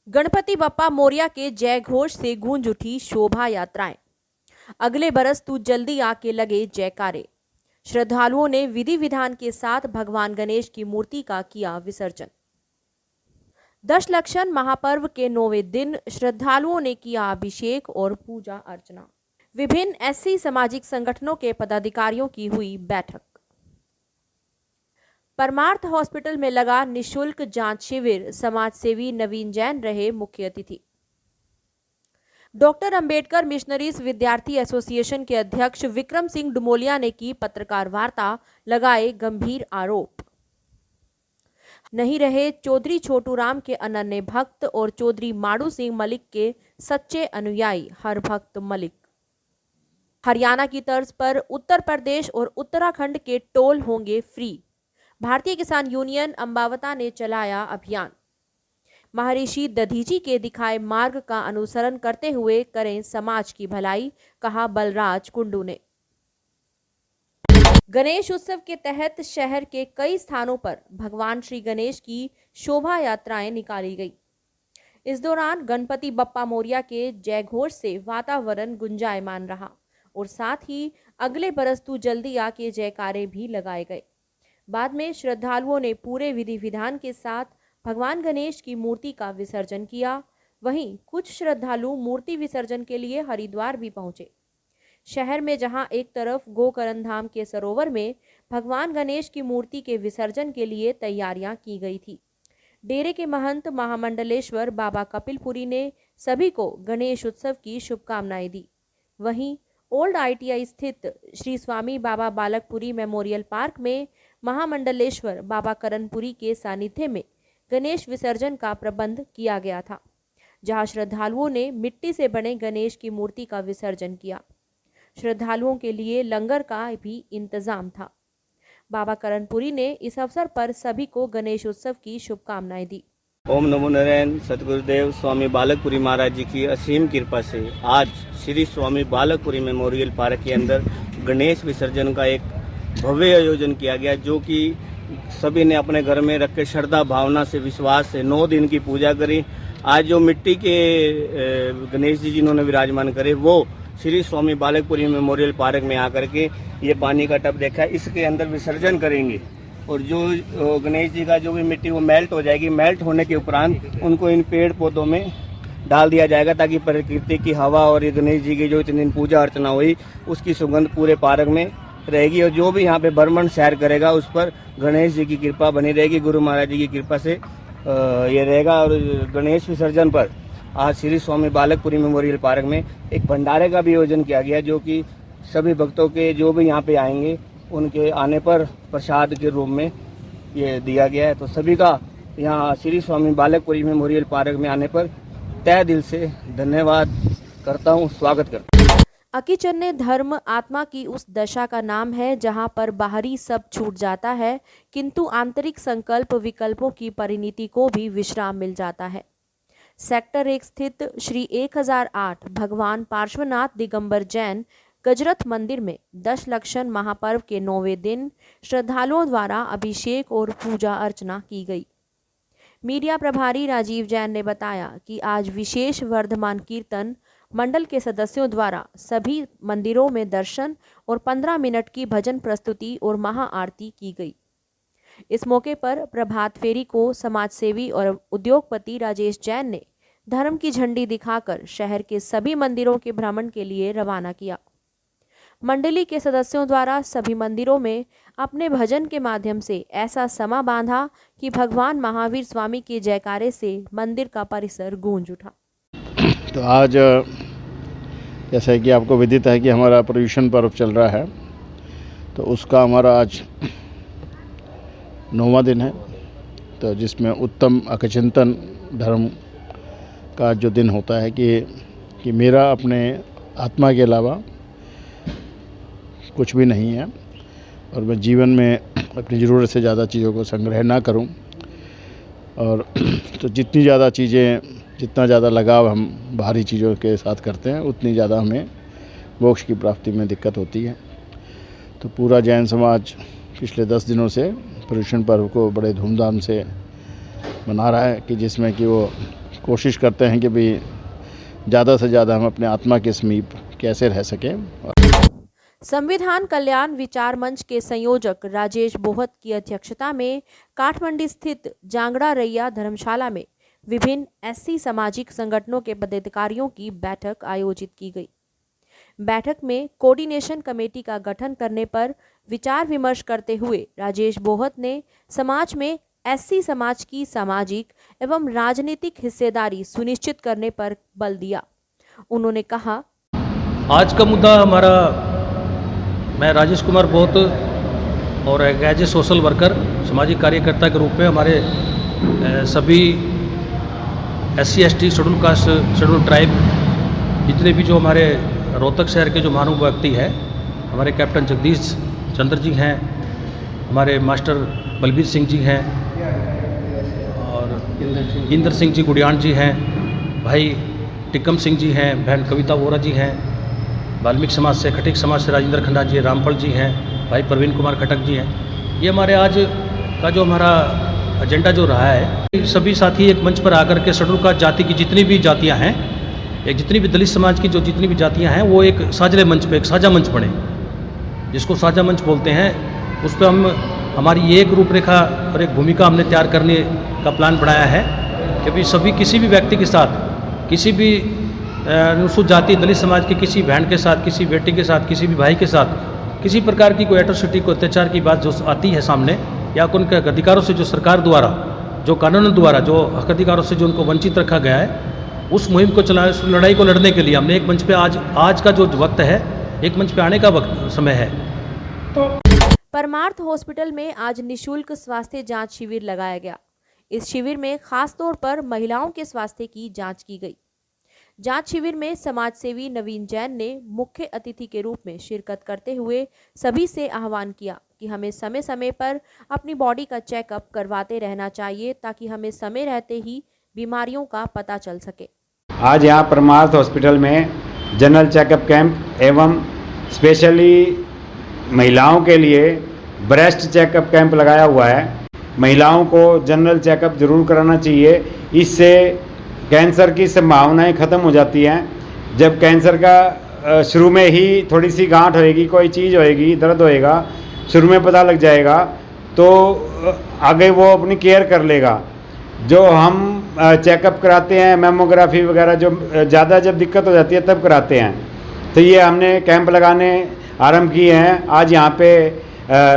गणपति बप्पा मोरिया के जय घोष से गूंज उठी शोभा यात्राएं। अगले बरस तू जल्दी आके लगे जयकारे। श्रद्धालुओं ने विधि विधान के साथ भगवान गणेश की मूर्ति का किया विसर्जन। दशलक्षण महापर्व के 9वें दिन श्रद्धालुओं ने किया अभिषेक और पूजा अर्चना। विभिन्न एससी सामाजिक संगठनों के पदाधिकारियों की हुई बैठक। परमार्थ हॉस्पिटल में लगा निशुल्क जांच शिविर। समाज सेवी नवीन जैन रहे मुख्य अतिथि। डॉक्टर अंबेडकर मिशनरीज विद्यार्थी एसोसिएशन के अध्यक्ष विक्रम सिंह डुमोलिया ने की पत्रकार वार्ता, लगाए गंभीर आरोप। नहीं रहे चौधरी छोटू राम के अनन्य भक्त और चौधरी माड़ू सिंह मलिक के सच्चे अनुयायी हर भक्त मलिक। हरियाणा की तर्ज पर उत्तर प्रदेश और उत्तराखंड के टोल होंगे फ्री। भारतीय किसान यूनियन अंबावता ने चलाया अभियान। महर्षि दधीची के दिखाए मार्ग का अनुसरण करते हुए करें समाज की भलाई, कहा बलराज कुंडू ने। गणेश उत्सव के तहत शहर के कई स्थानों पर भगवान श्री गणेश की शोभा यात्राएं निकाली गई। इस दौरान गणपति बप्पा मोरिया के जय घोष से वातावरण गुंजायमान रहा और साथ ही अगले बरस तू जल्दी आके जयकारे भी लगाए गए। बाद में श्रद्धालुओं ने पूरे विधि विधान के साथ भगवान गणेश की मूर्ति का विसर्जन किया। वहीं कुछ श्रद्धालु मूर्ति विसर्जन के लिए हरिद्वार भी पहुंचे। शहर में जहां एक तरफ गोकर्ण धाम के सरोवर में भगवान गणेश की मूर्ति के विसर्जन के लिए तैयारियां की गई थी। डेरे के महंत महामंडलेश्वर बाबा कपिलपुरी ने सभी को गणेश उत्सव की शुभकामनाएं दी। वहीं ओल्ड ITI स्थित श्री स्वामी बाबा बालकपुरी मेमोरियल पार्क में महामंडलेश्वर बाबा करणपुरी के सानिध्य में गणेश विसर्जन का प्रबंध किया गया था, जहां श्रद्धालुओं ने मिट्टी से बने गणेश की मूर्ति का विसर्जन किया। श्रद्धालुओं के लिए लंगर का भी इंतजाम था। बाबा करणपुरी ने इस अवसर पर सभी को गणेश उत्सव की शुभकामनाएं दी। ओम नमो नारायण। सतगुरुदेव स्वामी बालकपुरी महाराज जी की असीम कृपा से आज श्री स्वामी बालकपुरी मेमोरियल पार्क के अंदर गणेश विसर्जन का एक भव्य आयोजन किया गया, जो कि सभी ने अपने घर में रख के श्रद्धा भावना से विश्वास से 9 दिन की पूजा करी। आज जो मिट्टी के गणेश जी जिन्होंने विराजमान करे, वो श्री स्वामी बालकपुरी मेमोरियल पार्क में आकर के ये पानी का टब देखा, इसके अंदर विसर्जन करेंगे और जो गणेश जी का जो भी मिट्टी वो मेल्ट हो जाएगी। मेल्ट होने के उपरांत उनको इन पेड़ पौधों में डाल दिया जाएगा, ताकि प्रकृति की हवा और ये गणेश जी की जो इतने दिन पूजा अर्चना हुई उसकी सुगंध पूरे पार्क में रहेगी। और जो भी यहाँ पे भ्रमण सैर करेगा उस पर गणेश जी की कृपा बनी रहेगी, गुरु महाराज जी की कृपा से ये रहेगा। और गणेश विसर्जन पर आज श्री स्वामी बालकपुरी मेमोरियल पार्क में एक भंडारे का भी आयोजन किया गया, जो कि सभी भक्तों के जो भी यहाँ पे आएंगे उनके आने पर प्रसाद के रूप में ये दिया गया है। तो सभी का यहाँ श्री स्वामी बालकपुरी मेमोरियल पार्क में आने पर तहे दिल से धन्यवाद करता हूँ, स्वागत करता हूँ। अकिचन्य धर्म आत्मा की उस दशा का नाम है जहां पर बाहरी सब छूट जाता है, किंतु आंतरिक संकल्प विकल्पों की परिणति को भी विश्राम मिल जाता है। सेक्टर 1 स्थित श्री 1008 भगवान पार्श्वनाथ दिगंबर जैन गजरथ मंदिर में दशलक्षण महापर्व के 9वें दिन श्रद्धालुओं द्वारा अभिषेक और पूजा अर्चना की गई। मीडिया प्रभारी राजीव जैन ने बताया कि आज विशेष वर्धमान कीर्तन मंडल के सदस्यों द्वारा सभी मंदिरों में दर्शन और 15 मिनट की भजन प्रस्तुति और महाआरती की गई। इस मौके पर प्रभात फेरी को समाजसेवी और उद्योगपति राजेश जैन ने धर्म की झंडी दिखाकर शहर के सभी मंदिरों के भ्रमण के लिए रवाना किया। मंडली के सदस्यों द्वारा सभी मंदिरों में अपने भजन के माध्यम से ऐसा समा बांधा कि भगवान महावीर स्वामी के जयकारे से मंदिर का परिसर गूंज उठा। तो आज जैसा कि आपको विदित है कि हमारा पर्युषण पर्व चल रहा है, तो उसका हमारा आज 9वां दिन है। तो जिसमें उत्तम अकचिंतन धर्म का जो दिन होता है कि मेरा अपने आत्मा के अलावा कुछ भी नहीं है और मैं जीवन में अपनी ज़रूरत से ज़्यादा चीज़ों को संग्रह ना करूं। और तो जितनी ज़्यादा चीज़ें, जितना ज़्यादा लगाव हम बाहरी चीज़ों के साथ करते हैं, उतनी ज़्यादा हमें मोक्ष की प्राप्ति में दिक्कत होती है। तो पूरा जैन समाज पिछले 10 दिनों से पर्युषण पर्व को बड़े धूमधाम से मना रहा है, कि जिसमें कि वो कोशिश करते हैं कि भी ज़्यादा से ज़्यादा हम अपने आत्मा के समीप कैसे रह सकें। संविधान कल्याण विचार मंच के संयोजक राजेश बोहत की अध्यक्षता में काठमांडू स्थित जांगड़ा रैया धर्मशाला में विभिन्न एससी सामाजिक संगठनों के पदाधिकारियों की बैठक आयोजित की गई। बैठक में कोऑर्डिनेशन कमेटी का गठन करने पर विचार विमर्श करते हुए राजेश बोहत ने समाज में एससी समाज की सामाजिक एवं राजनीतिक हिस्सेदारी सुनिश्चित करने पर बल दिया। उन्होंने कहा, आज का मुद्दा हमारा, मैं राजेश कुमार बोहत और एज ए सोशल वर्कर सामाजिक कार्यकर्ता के रूप में हमारे सभी SC ST schedule caste schedule tribe जितने भी जो हमारे रोहतक शहर के जो महानुभाव व्यक्ति हैं, हमारे कैप्टन जगदीश चंद्र जी हैं, हमारे मास्टर बलबीर सिंह जी हैं और इंद्र सिंह जी गुड़ियान जी हैं, भाई टिक्कम सिंह जी हैं, बहन कविता वोरा जी हैं, वाल्मीकि समाज से, खटीक समाज से राजेंद्र खन्ना जी, रामफल जी हैं, भाई प्रवीण कुमार खटक जी हैं। ये हमारे आज का जो हमारा एजेंडा जो रहा है, सभी साथी एक मंच पर आकर के शेड्यूल कास्ट जाति की जितनी भी जातियां हैं, एक जितनी भी दलित समाज की जो जितनी भी जातियां हैं, वो एक साझले मंच पे, एक साझा मंच बने, जिसको साझा मंच बोलते हैं। उस पर हम हमारी एक रूपरेखा और एक भूमिका हमने तैयार करने का प्लान बनाया है कि भी सभी किसी भी व्यक्ति के साथ, किसी भी अनुसूचित जाति दलित समाज की किसी बहन के साथ, किसी बेटी के साथ, किसी भी भाई के साथ किसी प्रकार की कोई एट्रोसिटी को अत्याचार की बात जो आती है सामने, या उनके अधिकारों से जो सरकार द्वारा, जो कानून द्वारा जो हक अधिकारों से जो उनको वंचित रखा गया है, उस मुहिम को चला, उस लड़ाई को लड़ने के लिए हमने एक मंच पे आज का जो वक्त है, एक मंच पे आने का वक्त समय है। तो परमार्थ हॉस्पिटल में आज निशुल्क स्वास्थ्य जांच शिविर लगाया गया। इस शिविर में खास तौर पर महिलाओं के स्वास्थ्य की जांच की गई। जांच शिविर में समाज सेवी नवीन जैन ने मुख्य अतिथि के रूप में शिरकत करते हुए सभी से आह्वान किया कि हमें समय समय पर अपनी बॉडी का चेकअप करवाते रहना चाहिए, ताकि हमें समय रहते ही बीमारियों का पता चल सके। आज यहाँ परमार्थ हॉस्पिटल में जनरल चेकअप कैंप एवं स्पेशली महिलाओं के लिए ब्रेस्ट चेकअप कैंप लगाया हुआ है। महिलाओं को जनरल चेकअप जरूर कराना चाहिए, इससे कैंसर की संभावनाएं ख़त्म हो जाती हैं। जब कैंसर का शुरू में ही थोड़ी सी गांठ होएगी, कोई चीज़ होएगी, दर्द होएगा, शुरू में पता लग जाएगा तो आगे वो अपनी केयर कर लेगा। जो हम चेकअप कराते हैं, मेमोग्राफी वगैरह, जो ज़्यादा जब दिक्कत हो जाती है तब कराते हैं। तो ये हमने कैंप लगाने आरंभ किए हैं। आज यहाँ पे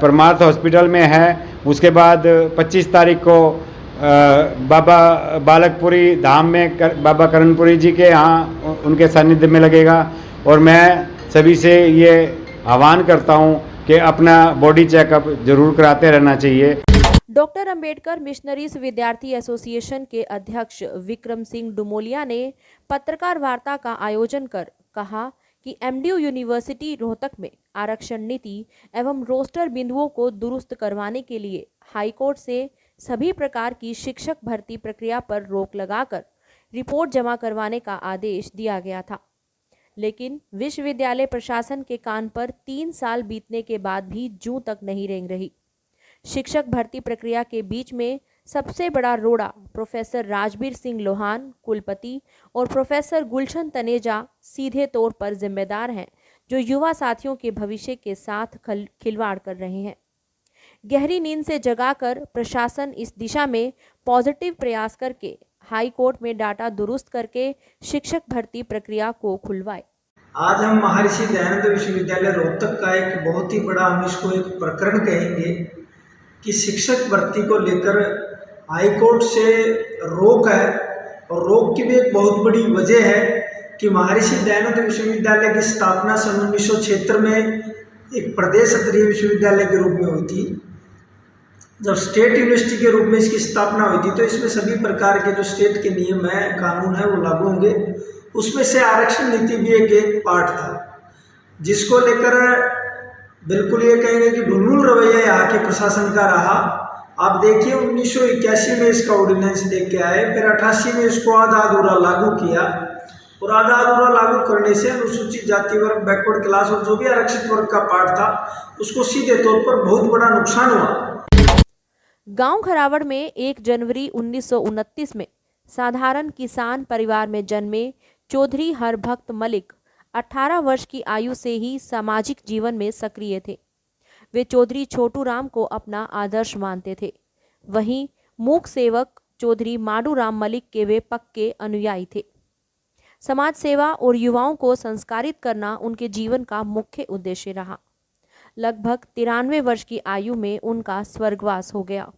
परमार्थ हॉस्पिटल में है। उसके बाद 25 तारीख को बाबा बालकपुरी धाम में बाबा करणपुरी जी के यहाँ उनके सानिध्य में लगेगा। और मैं सभी से ये आह्वान करता हूँ कि अपना बॉडी चेकअप जरूर कराते रहना चाहिए। डॉक्टर अंबेडकर मिशनरीज विद्यार्थी एसोसिएशन के अध्यक्ष विक्रम सिंह डुमोलिया ने पत्रकार वार्ता का आयोजन कर कहा कि MDU यूनिवर्सिटी रोहतक में आरक्षण नीति एवं रोस्टर बिंदुओं को दुरुस्त करवाने के लिए हाईकोर्ट से सभी प्रकार की शिक्षक भर्ती प्रक्रिया पर रोक लगाकर रिपोर्ट जमा करवाने का आदेश दिया गया था। लेकिन विश्वविद्यालय प्रशासन के कान पर 3 साल बीतने के बाद भी जूं तक नहीं रेंग रही। शिक्षक भर्ती प्रक्रिया के बीच में सबसे बड़ा रोड़ा प्रोफेसर राजबीर सिंह लोहान कुलपति और प्रोफेसर गुलशन तनेजा सीधे तौर पर जिम्मेदार हैं, जो युवा साथियों के भविष्य के साथ खिलवाड़ कर रहे हैं। गहरी नींद से जगाकर प्रशासन इस दिशा में पॉजिटिव प्रयास करके हाई कोर्ट में डाटा दुरुस्त करके शिक्षक भर्ती प्रक्रिया को खुलवाए। आज हम महर्षि दयानंद विश्वविद्यालय रोहतक का एक बहुत ही बड़ा, हम इसको एक प्रकरण कहेंगे कि शिक्षक भर्ती को लेकर हाई कोर्ट से रोक है। और रोक की भी एक बहुत बड़ी वजह है कि महर्षि दयानंद विश्वविद्यालय की स्थापना सन 1976 में एक प्रदेश स्तरीय विश्वविद्यालय के रूप में हुई थी। जब स्टेट यूनिवर्सिटी के रूप में इसकी स्थापना हुई थी तो इसमें सभी प्रकार के जो स्टेट के नियम है, कानून है, वो लागू होंगे। उसमें से आरक्षण नीति भी एक पार्ट था, जिसको लेकर बिल्कुल ये कहेंगे कि ढुलमुल रवैया यहाँ के प्रशासन का रहा। आप देखिए 1981 में इसका ऑर्डिनेंस लेके आए, फिर 88 में इसको आधा अधूरा लागू किया और आधा अधूरा लागू करने से अनुसूचित जाति वर्ग, बैकवर्ड क्लास और जो भी आरक्षित वर्ग का पार्ट था उसको सीधे तौर पर बहुत बड़ा नुकसान हुआ। गांव खरावड़ में 1 जनवरी 1929 में साधारण किसान परिवार में जन्मे चौधरी हरभक्त मलिक 18 वर्ष की आयु से ही सामाजिक जीवन में सक्रिय थे। वे चौधरी छोटू राम को अपना आदर्श मानते थे। वहीं मूक सेवक चौधरी माडू राम मलिक के वे पक्के अनुयायी थे। समाज सेवा और युवाओं को संस्कारित करना उनके जीवन का मुख्य उद्देश्य रहा। लगभग 93 वर्ष की आयु में उनका स्वर्गवास हो गया।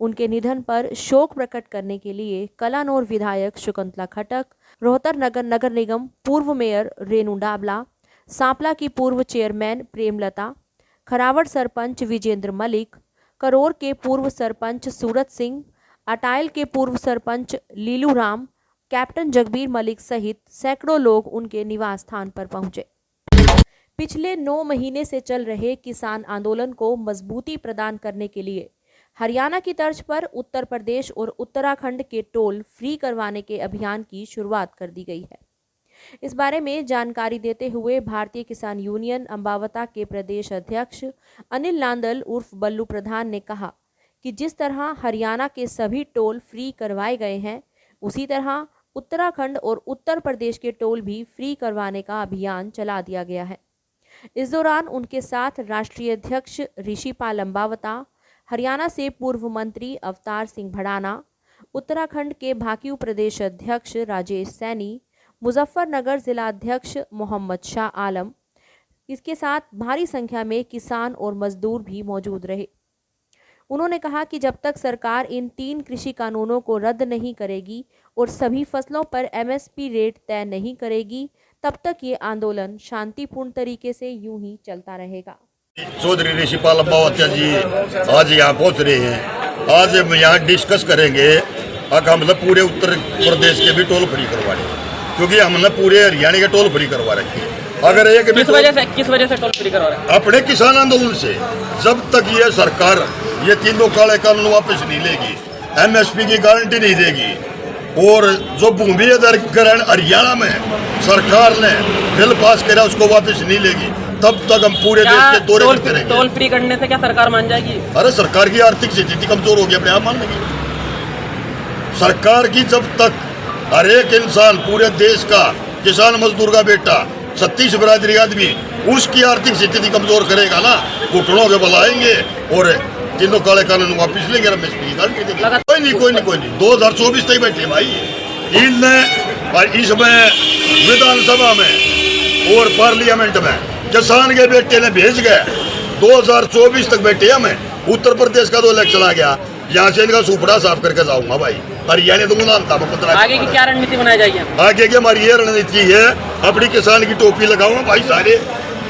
उनके निधन पर शोक प्रकट करने के लिए कलानौर विधायक शकुंतला खटक, रोहतर नगर निगम पूर्व मेयर रेणु डाबला, सांपला की पूर्व चेयरमैन प्रेमलता, खरावड़ सरपंच विजेंद्र मलिक, करोर के पूर्व सरपंच सूरत सिंह, अटायल के पूर्व सरपंच लीलू राम, कैप्टन जगबीर मलिक सहित सैकड़ों लोग उनके निवास स्थान पर पहुंचे। पिछले 9 महीने से चल रहे किसान आंदोलन को मजबूती प्रदान करने के लिए हरियाणा की तर्ज पर उत्तर प्रदेश और उत्तराखंड के टोल फ्री करवाने के अभियान की शुरुआत कर दी गई है। इस बारे में जानकारी देते हुए भारतीय किसान यूनियन अंबावता के प्रदेश अध्यक्ष अनिल नांदल उर्फ बल्लू प्रधान ने कहा कि जिस तरह हरियाणा के सभी टोल फ्री करवाए गए हैं, उसी तरह उत्तराखंड और उत्तर प्रदेश के टोल भी फ्री करवाने का अभियान चला दिया गया है। इस दौरान उनके साथ राष्ट्रीय अध्यक्ष ऋषिपाल अंबावता, हरियाणा से पूर्व मंत्री अवतार सिंह भड़ाना, उत्तराखंड के भाकियू प्रदेश अध्यक्ष राजेश सैनी, मुजफ्फरनगर जिला अध्यक्ष मोहम्मद शाह आलम, इसके साथ भारी संख्या में किसान और मजदूर भी मौजूद रहे। उन्होंने कहा कि जब तक सरकार इन 3 कृषि कानूनों को रद्द नहीं करेगी और सभी फसलों पर MSP रेट तय नहीं करेगी, तब तक ये आंदोलन शांतिपूर्ण तरीके से यूं ही चलता रहेगा। चौधरी ऋषिपाल अंबावता जी आज यहाँ पहुँच रहे हैं। आज हम यहाँ डिस्कस करेंगे मतलब पूरे उत्तर प्रदेश के भी टोल फ्री करवाने, क्योंकि हमने पूरे हरियाणा के टोल फ्री करवा रखे हैं। अगर एक किस वजह से टोल फ्री करवा रहे हैं? अपने किसान आंदोलन से। जब तक ये सरकार ये तीनों काले कानून वापस नहीं लेगी, MSP की गारंटी नहीं देगी और जो भूमि अधिग्रहण हरियाणा में सरकार ने बिल पास करा उसको वापस नहीं लेगी, तब तक हम पूरे देश के दौरे करते रहेंगे। टोल फ्री करने से क्या सरकार मान जाएगी? अरे सरकार की आर्थिक स्थिति कमजोर होगी, अपने आप मान लेगी। सरकार की जब तक हर एक इंसान पूरे देश का किसान मजदूर का बेटा 36 बरादरी आदमी उसकी आर्थिक स्थिति कमजोर करेगा ना, घुटनों के बल आएंगे और तीनों काले कानून वापिस लेंगे। कोई नहीं 2024 तक बैठे भाई इसमें विधानसभा में और पार्लियामेंट में किसान के बेटे ने भेज गए। 2024 तक बैठे हमें। उत्तर प्रदेश का 2 इलेक्शन आ गया, यहाँ से इनका सुपड़ा साफ करके जाऊंगा भाई। हरियाणा तो नाम था 15। आगे की क्या रणनीति बनाई जाएगी? आगे की हमारी ये रणनीति है, अपनी किसान की टोपी लगाऊंगा भाई, सारे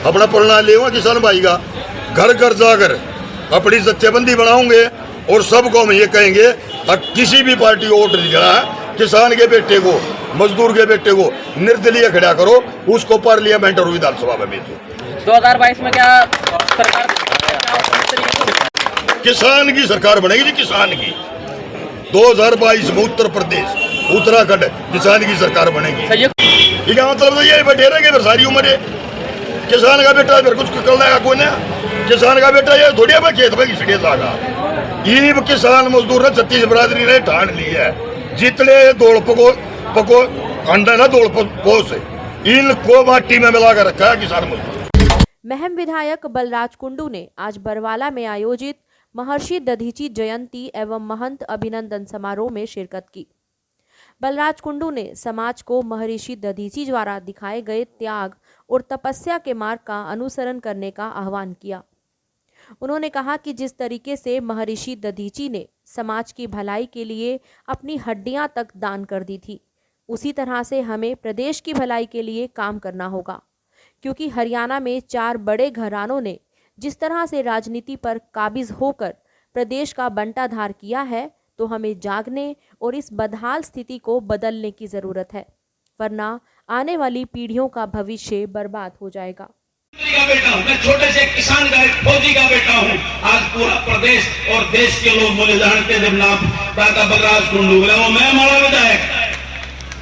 अपना प्रणा ले किसान भाई का, घर घर जाकर अपनी जत्थेबंदी बनाऊंगे और सबको हम ये कहेंगे किसी भी पार्टी को वोट नहीं देना है, किसान के बेटे को मजदूर के बेटे को निर्दलीय खड़ा करो, उसको पार्लियामेंट और विधानसभा में भेजो। 2022 में क्या सरकार किसान की सरकार बनेगी जी, किसान की 2022 में उत्तर प्रदेश उत्तराखंड किसान की सरकार बनेगी। क्या मतलब तो ये बैठे रहेंगे फिर सारी उम्र। किसान का बेटा फिर कुछ करना है कौन है? किसान का बेटा ये थोड़ी है खेत में घिसड़े जागा। ये किसान मजदूर ने 36 बरादरी ने ठान ली है, जितने दौड़ पको अंडा ना दौड़ पोस इनको माटी में मिलाकर रखा है किसान मजदूर। महम विधायक बलराज कुंडू ने आज बरवाला में आयोजित महर्षि दधीची जयंती एवं महंत अभिनंदन समारोह में शिरकत की। बलराज कुंडू ने समाज को महर्षि दधीची द्वारा दिखाए गए त्याग और तपस्या के मार्ग का अनुसरण करने का आह्वान किया। उन्होंने कहा कि जिस तरीके से महर्षि दधीची ने समाज की भलाई के लिए अपनी हड्डियां तक दान कर दी थी, उसी तरह से हमें प्रदेश की भलाई के लिए काम करना होगा, क्योंकि हरियाणा में 4 बड़े घरानों ने जिस तरह से राजनीति पर काबिज होकर प्रदेश का बंटाधार किया है, तो हमें जागने और इस बदहाल स्थिति को बदलने की जरूरत है, वरना आने वाली पीढ़ियों का भविष्य बर्बाद हो जाएगा। का बेटा हूं, मैं छोटे से किसान का एक फौजी का बेटा हूं। आज पूरा प्रदेश और देश के लोग मुझे जानते थे, नाम दादा बलराज कुंडू, वो मैं हमारा विधायक,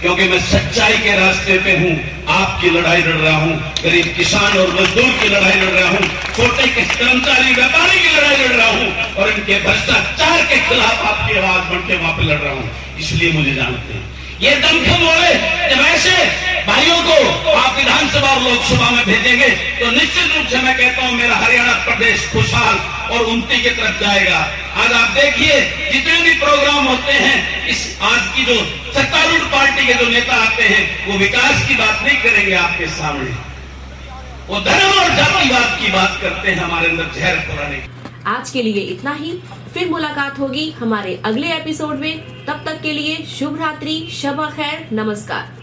क्योंकि मैं सच्चाई के रास्ते पे हूं। आपकी लड़ाई लड़ रहा हूं, गरीब किसान और मजदूर की लड़ाई लड़ रहा हूं, छोटे कर्मचारी व्यापारी की लड़ाई लड़ रहा हूं और करप्शन के, भ्रष्टाचार के खिलाफ आपकी आवाज बन के वहां पे लड़ रहा हूं, इसलिए मुझे जानते हैं। ये दमखम वाले जब ऐसे भाइयों को आप विधानसभा और लोकसभा में भेजेंगे तो निश्चित रूप से मैं कहता हूं मेरा हरियाणा प्रदेश खुशहाल और उन्नति की तरफ जाएगा। आज आप देखिए जितने भी प्रोग्राम होते हैं, इस आज की जो सत्तारूढ़ पार्टी के जो नेता आते हैं वो विकास की बात नहीं करेंगे आपके सामने, वो धर्म और जातिवाद की बात करते हैं, हमारे अंदर जहर फैलाने। आज के लिए इतना ही, फिर मुलाकात होगी हमारे अगले एपिसोड में। तब तक के लिए शुभ रात्रि, शब खैर, नमस्कार।